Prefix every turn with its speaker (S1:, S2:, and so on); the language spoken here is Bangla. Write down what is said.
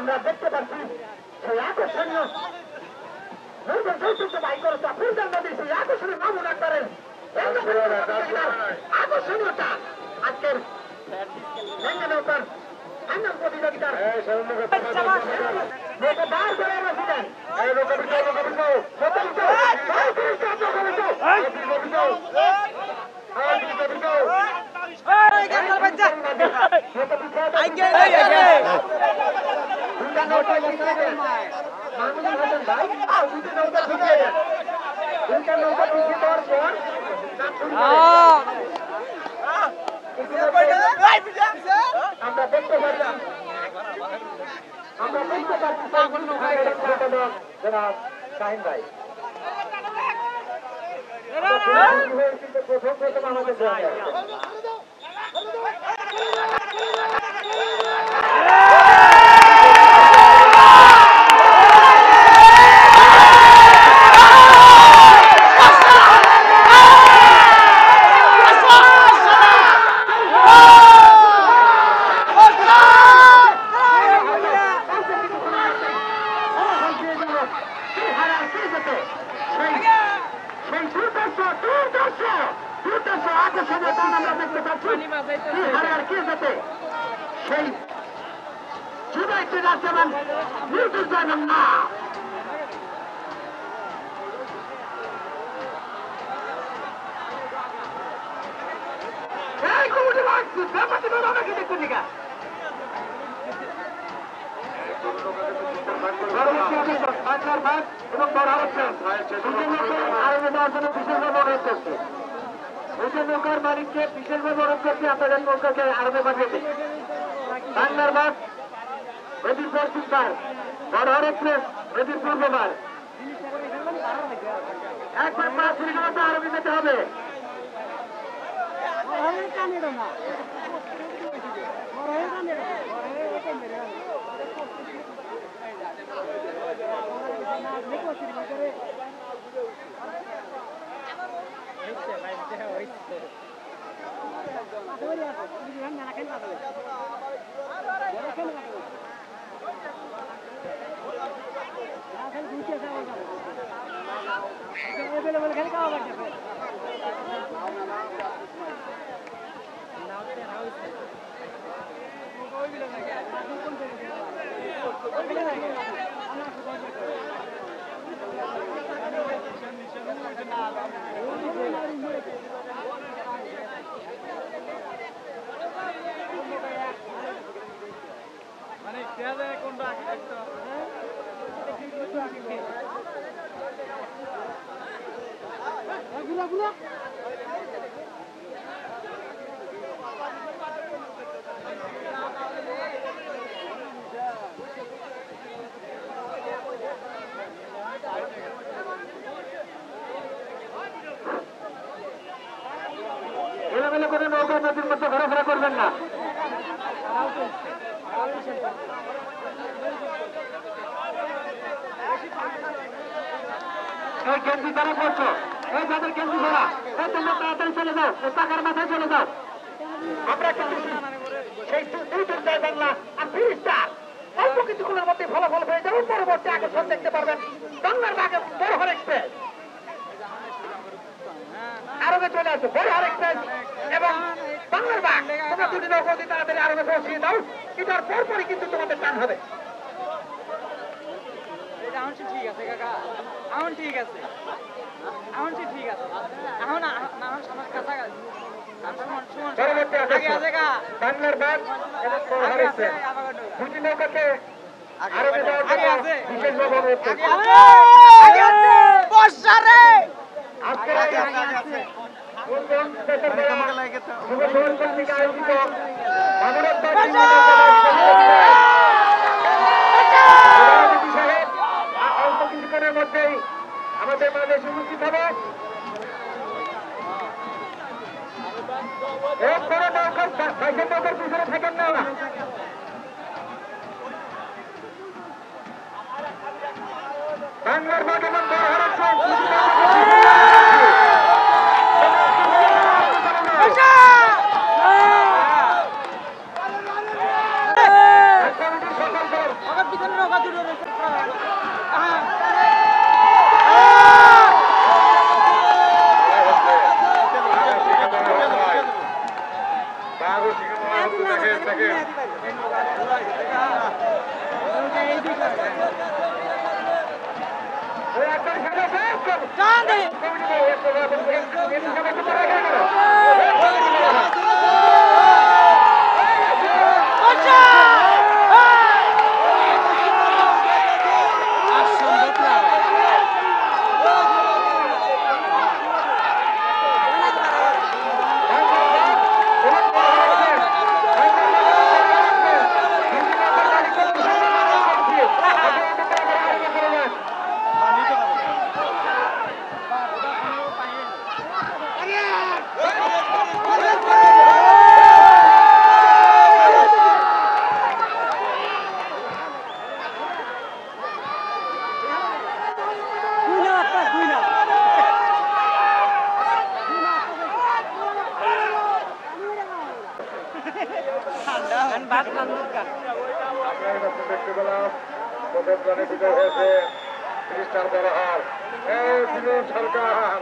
S1: আমরা দেখতে পাচ্ছি সেই আকর্ষণীয় নতুন চৌচুক্ত বাই করেছে ফুলদান নদী সেই আকর্ষণীয় মামুন আক্তারের আকর্ষণীয়তা আজকের লেঙ্গা নৌকার ফাইনাল প্রতিযোগিতার নৌকা বার করে বসেছেন আমরা দেখতে পাচ্ছি জনাব শাহিন ভাই প্রথম আমাদের সেই জুবাইতে যাচ্ছেন নিউটন যাবেন না এই কমিটি লাগছে ব্যাপারটি বড় আমাকে দেখুন নিকা এবং বড় হচ্ছে আরো দেওয়ার জন্য বিশেষভাবে অনুরোধ করছে ওই নৌকার মালিককে বিশেষভাবে অনুরোধ করছি আপনাদের নৌকাকে আরবে পাঠিয়ে দিন বাংলার বাস নদীর পশ্চিম পার বড় এক্সপ্রেস নদীর পূর্ব পার একবার 5 মিনিটের মধ্যে আরবে যেতে হবে এলোমেলো করে নৌকা নদীর মধ্যে ঘোরাফেরা করবেন না এই গেঞ্জি তারা পড়ছো এই যাদের গেঞ্জি ধরা এই তোমরা তাড়াতাড়ি চলে যাও টাকার মাথায় চলে যাও আমরা কিন্তু সেই দুই বাংলা আর 30 স্টার অল্প কিছুক্ষণের মধ্যে ফলাফল হয়ে যাবে পরবর্তী আকর্ষণ দেখতে পারবেন বাংলার বাগে বড় এক্সপ্রেস আরবে চলে আসো বড় এক্সপ্রেস এবং বাংলার বাগ তোমরা দুটি নৌকা দিয়ে তাড়াতাড়ি আরবে পৌঁছিয়ে দাও এটার পরপরই কিন্তু তোমাদের টান হবে ঠিক আছে কাকা এখন ঠিক আছে এখন ঠিক আছে এখন সমাজ কাছাকাছি বাংলার বাগ এবং দুটি নৌকাকে আরবে যাওয়ার জন্য বিশেষভাবে অনুরোধ করছি আজকের অল্প কিছুক্ষণের মধ্যেই আমাদের মাঝে উপস্থিত হবে নৌকার পিছনে থাকেন না বাংলার বাগ এবং
S2: দেখতে পেলাম প্রথম জনে বিজয় হয়েছে খ্রিস্টান বড়হার সরকার